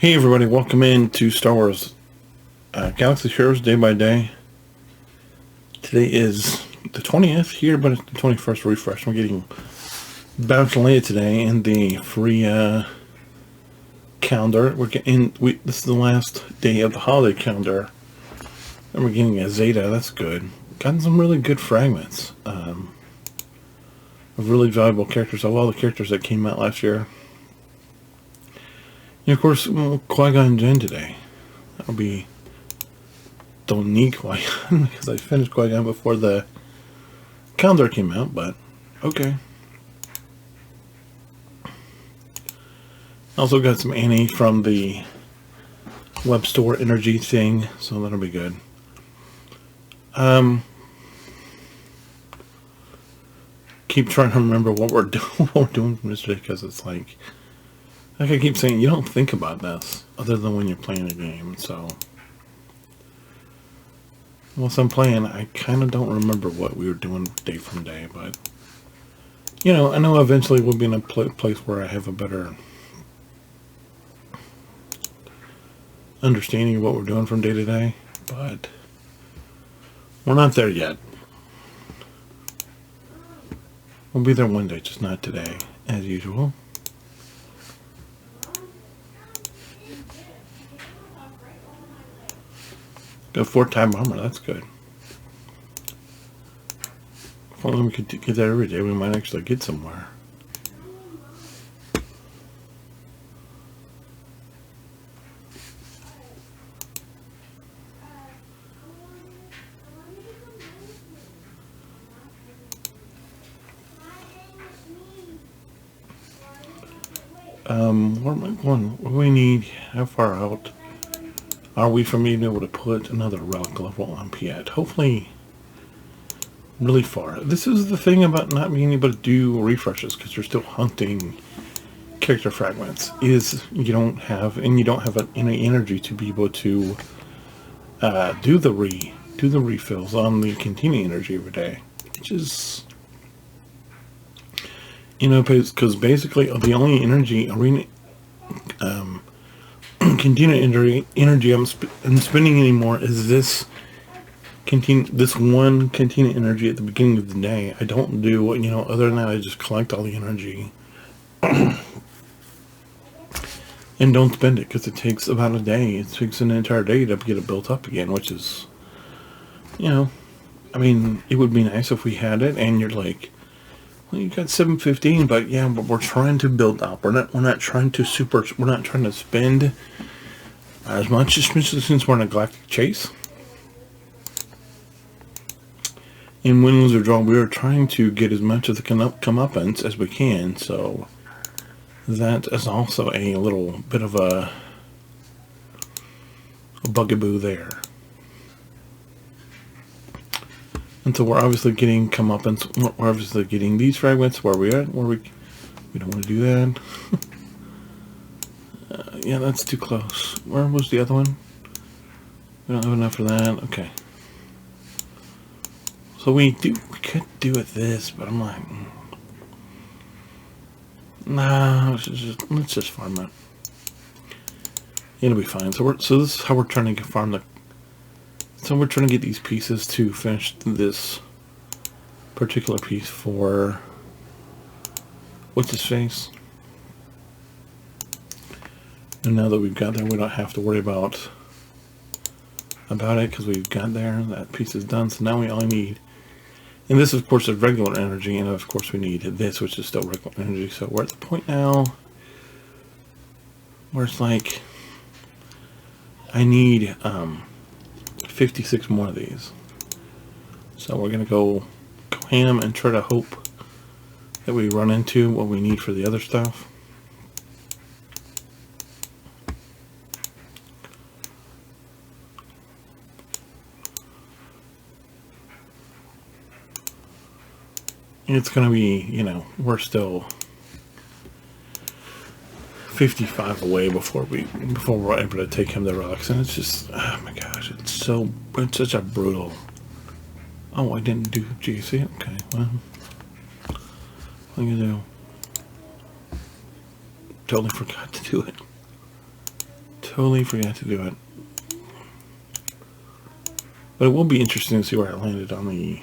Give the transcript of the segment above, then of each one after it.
Hey everybody, welcome in to Star Wars Galaxy Heroes Day by Day. Today is the 20th here, but it's the 21st refresh. We're getting Bouncing Leia today in the free calendar. This is the last day of the holiday calendar, and we're getting a Zeta. That's good. Gotten some really good fragments of really valuable characters of all the characters that came out last year. And of course, Qui-Gon Jinn today. That'll be... Don't need Qui-Gon because I finished Qui-Gon before the calendar came out, but okay. Also got some Annie from the web store energy thing, so that'll be good. Keep trying to remember what we're doing from this day, because it's like I keep saying, you don't think about this other than when you're playing a game. So once I'm playing, I kind of don't remember what we were doing day from day. But you know, I know eventually we'll be in a place where I have a better understanding of what we're doing from day to day. But we're not there yet. We'll be there one day, just not today, as usual. Got 4-time armor, that's good. If only we could get that every day, we might actually get somewhere. Where am I going? What do we need? How far out are we from being able to put another relic level on Piet? Hopefully really far. This is the thing about not being able to do refreshes, because you're still hunting character fragments, is you don't have any energy to be able to do the refills on the continuing energy every day, which is, you know, because basically the only energy arena continuing energy I'm spending anymore is this one continuing energy at the beginning of the day. I don't do, you know, other than that, I just collect all the energy and don't spend it, because it takes about a day. It takes an entire day to get it built up again, which is, you know, I mean, it would be nice if we had it and you're like, well, you got 715, but yeah, but we're trying to build up. We're not trying to spend as much, especially since we're in a galactic chase. In win, lose, or draw, we are trying to get as much of the comeuppance as we can. So that is also a little bit of a bugaboo there. And so we're obviously getting comeuppance. We're obviously getting these fragments where we don't want to do that. Yeah, that's too close. Where was the other one? We don't have enough for that. Okay. So we could do it this, but I'm like, nah. Let's just farm it. It'll be fine. So this is how we're trying to farm the. So we're trying to get these pieces to finish this particular piece for what's his face. And now that we've got there, we don't have to worry about it, because we've got there. That piece is done. So now we only need, and this of course is regular energy, and of course we need this, which is still regular energy. So we're at the point now where it's like I need 56 more of these. So we're gonna go ham and try to hope that we run into what we need for the other stuff. It's gonna be, you know, we're still 55 away before we're able to take him the relics, and it's just, oh my gosh, it's such a brutal. Oh, I didn't do GC. Okay, well, what are you gonna do? Totally forgot to do it. Totally forgot to do it. But it will be interesting to see where I landed on the...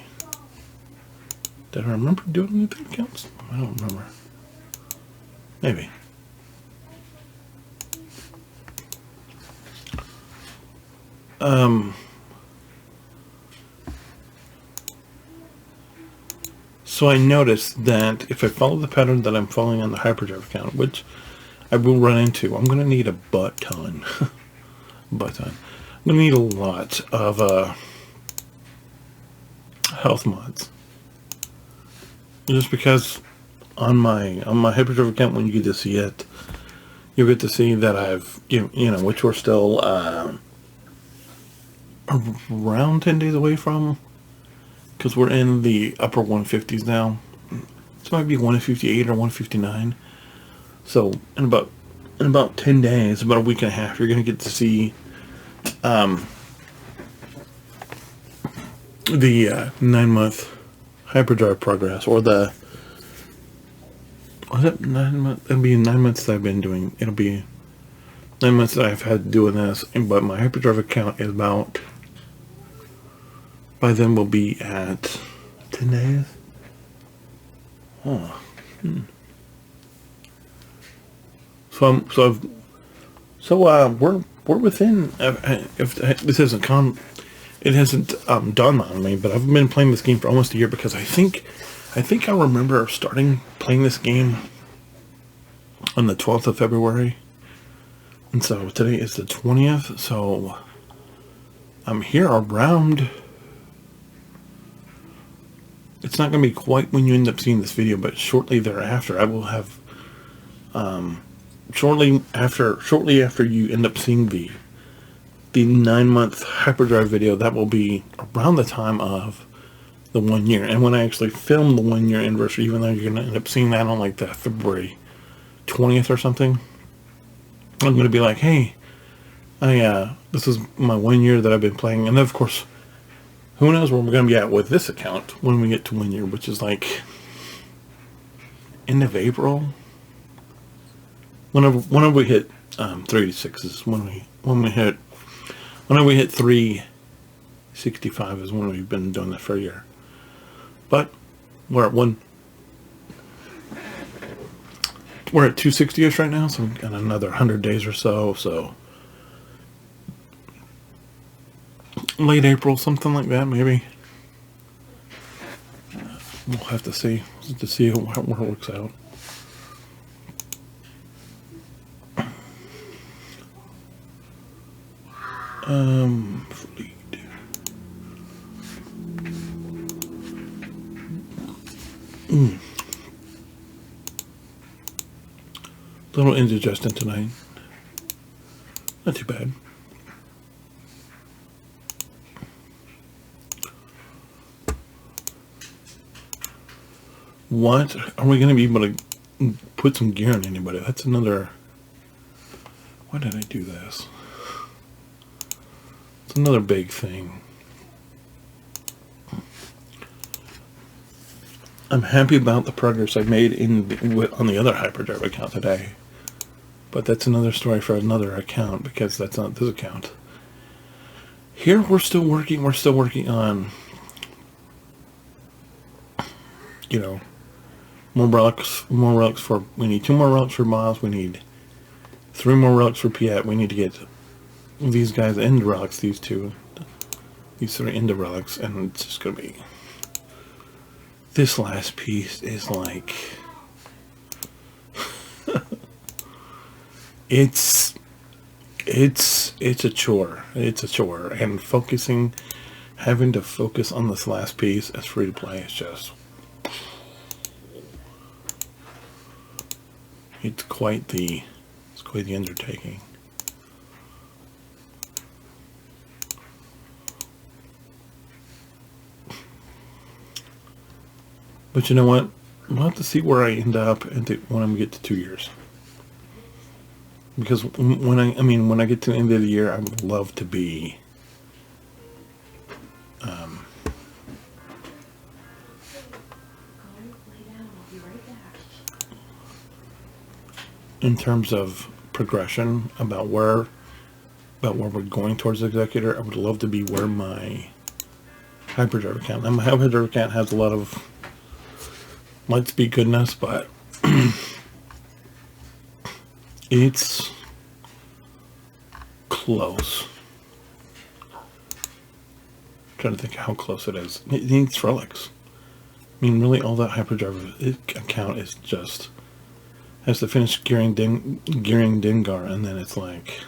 Did I remember doing anything accounts? I don't remember. Maybe. So I noticed that if I follow the pattern that I'm following on the hyperdrive account, which I will run into, I'm going to need a butt ton. I'm going to need a lot of health mods. Just because on my hyperdrive account, when you get to see it, you'll get to see that I've, you know, which we're still around 10 days away from, because we're in the upper 150s now. This might be 158 or 159. So in about 10 days, about a week and a half, you're going to get to see the 9-month hyperdrive progress, or the... Was it 9 months? It'll be 9 months that I've been doing. It'll be 9 months that I've had doing this, but my hyperdrive account is about... By then we'll be at 10 days. Oh. We're within. If this hasn't dawned on me, but I've been playing this game for almost a year, because I think I remember starting playing this game on the 12th of February, and so today is the 20th. So I'm here around. It's not going to be quite when you end up seeing this video, but shortly thereafter, I will have, shortly after you end up seeing the 9-month hyperdrive video, that will be around the time of the 1 year. And when I actually film the 1 year anniversary, even though you're going to end up seeing that on like the February 20th or something, I'm going to be like, hey, this is my 1 year that I've been playing. And then, of course, who knows where we're going to be at with this account when we get to 1 year, which is like end of April. Whenever we hit 386 is when we hit. Whenever we hit 365 is when we've been doing this for a year. But we're at 260ish right now, so we've got another 100 days or so. So late April, something like that, maybe. We'll have to see where it works out. Fleet. Little indigestion tonight. Not too bad. What? Are we going to be able to put some gear on anybody? That's another... Why did I do this? It's another big thing. I'm happy about the progress I made on the other hyperdrive account today. But that's another story for another account, because that's not this account. Here we're still working on, you know, more relics for, we need 2 more relics for Miles, we need 3 more relics for Piet, we need to get these guys into relics, these 3 into relics, and it's just gonna be, this last piece is like, it's a chore, and having to focus on this last piece as free to play is just, it's quite the undertaking. But you know what? We'll have to see where I end up when I get to 2 years. Because when I get to the end of the year, I would love to be in terms of progression, about where about where we're going towards Executor. I would love to be where my hyperdrive account. Now my hyperdrive account has a lot of Lightspeed goodness, but it's close. I'm trying to think how close it is. It needs relics. I mean, really, all that hyperdrive account is just has to finish gearing Dengar, and then it's like,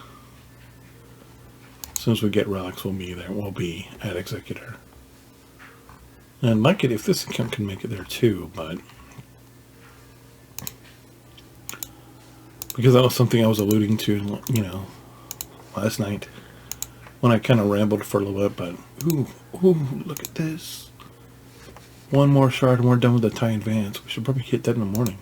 as soon as we get relics, we'll be there. We'll be at Executor. And I'd like it if this account can make it there too, but because that was something I was alluding to, you know, last night when I kind of rambled for a little bit. But ooh, look at this! One more shard and we're done with the tie advance. We should probably hit that in the morning.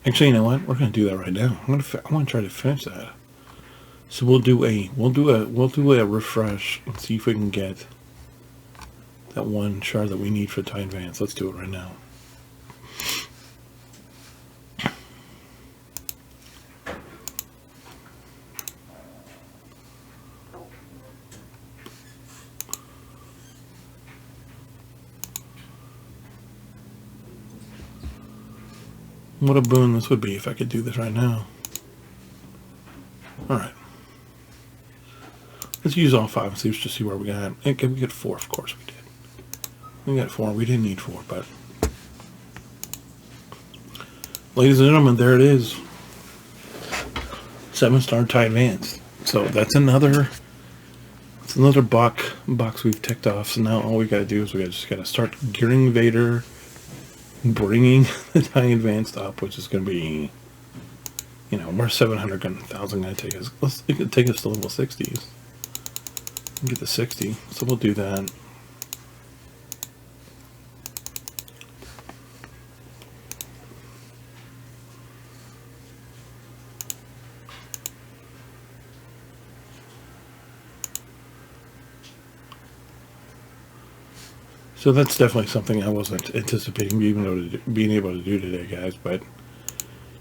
Actually, you know what? We're gonna do that right now. I want to try to finish that. So we'll do a refresh and see if we can get that one shard that we need for tie advance. Let's do it right now. What a boon this would be if I could do this right now. Alright. Let's use all 5 and see, just see where we got. Okay, we get 4, of course we did. We got 4. We didn't need 4, but ladies and gentlemen, there it is. 7-star tie advance. So that's another box we've ticked off. So now all we gotta do is we just gotta start gearing Vader, bringing the tie advanced up, which is gonna be, you know, we're 700,000 gonna take us. It could take us to level 60s. Get to 60, so we'll do that. So that's definitely something I wasn't anticipating being able to do today, guys. But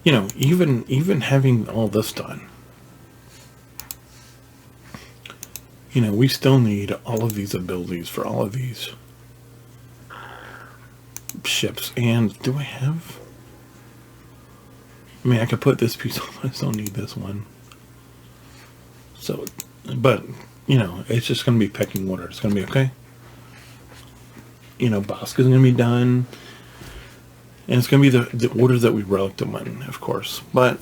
you know, even having all this done, you know, we still need all of these abilities for all of these ships. And do I have? I mean, I could put this piece on, but I still need this one. So, but you know, it's just going to be pecking order. It's going to be okay. You know, Bossk is going to be done, and it's going to be the orders that we relic them in, of course. But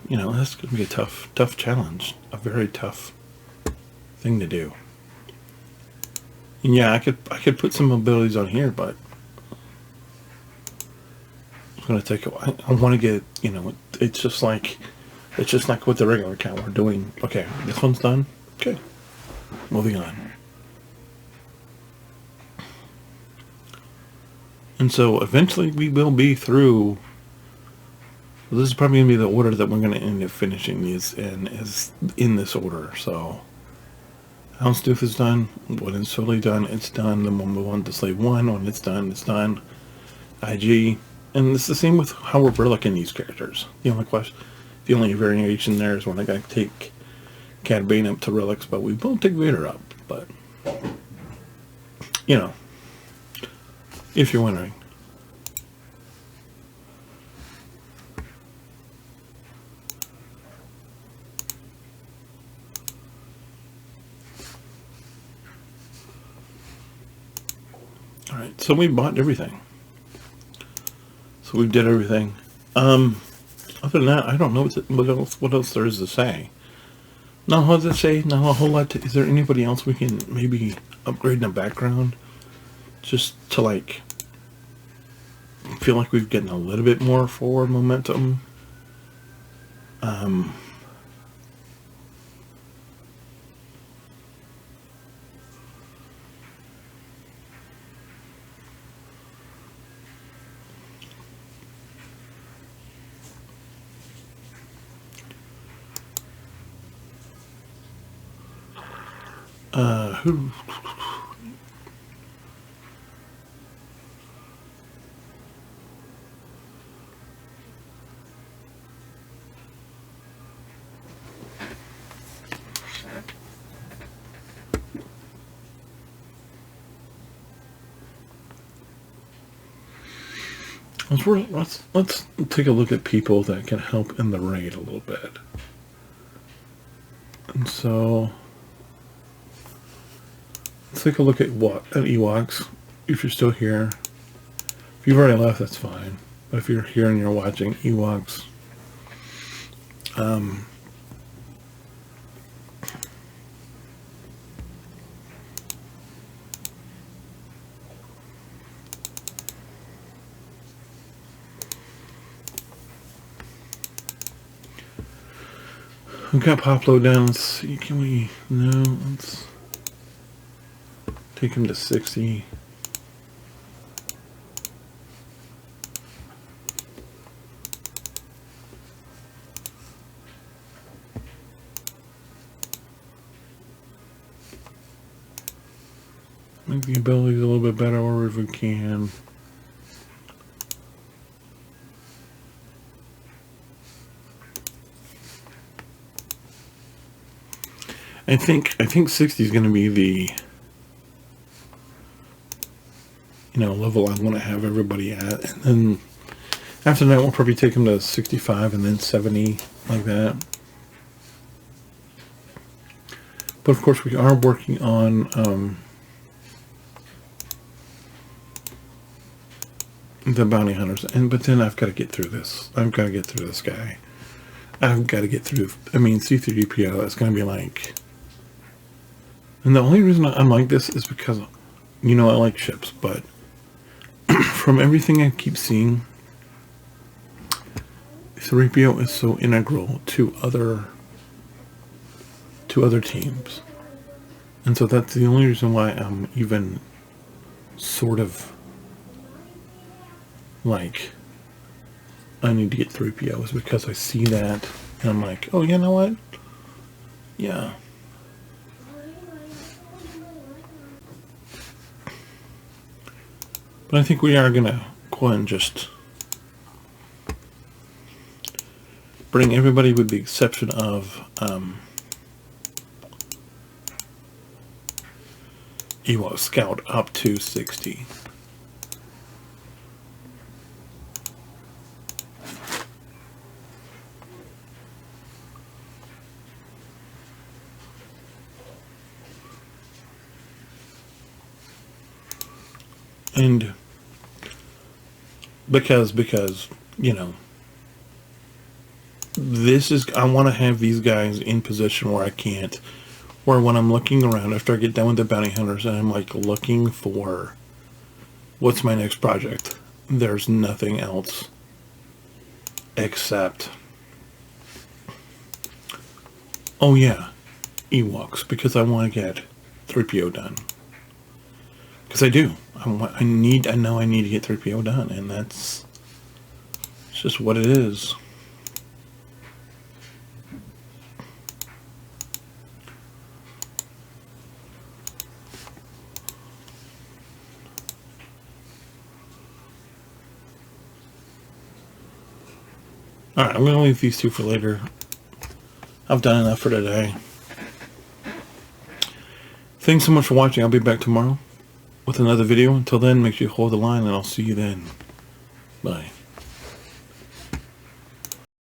you know, that's going to be a tough challenge, a very tough thing to do. And yeah, I could put some abilities on here, but it's going to take a while. I want to get, you know, it's just like with the regular account we're doing. Okay, this one's done. Okay, moving on. And so eventually we will be through. This is probably going to be the order that we're going to end up finishing these in, is in this order. So Houndstooth is done. When it's totally done, it's done. Then we'll move on to Slave 1. When it's done, it's done. IG. And it's the same with how we're relicking these characters. The only variation there is when I got to take Cad Bane up to relics, but we won't take Vader up. But, you know, if you're wondering. Alright, so we bought everything. So we did everything. Other than that, I don't know what else there is to say. Not a whole lot to say, not a whole lot is there anybody else we can maybe upgrade in the background? Just to like feel like we've gotten a little bit more forward momentum. Who? Let's take a look at people that can help in the raid a little bit. And so let's take a look at Ewoks. If you're still here, if you've already left, that's fine. But if you're here and you're watching Ewoks, we've got Poplo down. Let's see, can we? No, let's take him to 60. Make the abilities a little bit better, or if we can. I think 60 is going to be the level I want to have everybody at, and then after that we'll probably take them to 65 and then 70, like that. But of course we are working on the bounty hunters, but then I've got to get through this. I've got to get through this guy. I've got to get through. C3PO. It's going to be like. And the only reason I'm like this is because, I like ships, but from everything I keep seeing, 3PO is so integral to other teams. And so that's the only reason why I'm even sort of like, I need to get 3PO, is because I see that and I'm like, oh, you know what? Yeah. But I think we are going to go ahead and just bring everybody, with the exception of Ewok Scout, up to 60. And because I want to have these guys in position where where when I'm looking around after I get done with the bounty hunters and I'm like looking for what's my next project, there's nothing else except, oh yeah, Ewoks, because I want to get 3PO done. Because I do. I know I need to get 3PO done, and it's just what it is. Alright, I'm going to leave these two for later. I've done enough for today. Thanks so much for watching. I'll be back tomorrow with another video. Until then, make sure you hold the line, and I'll see you then. Bye.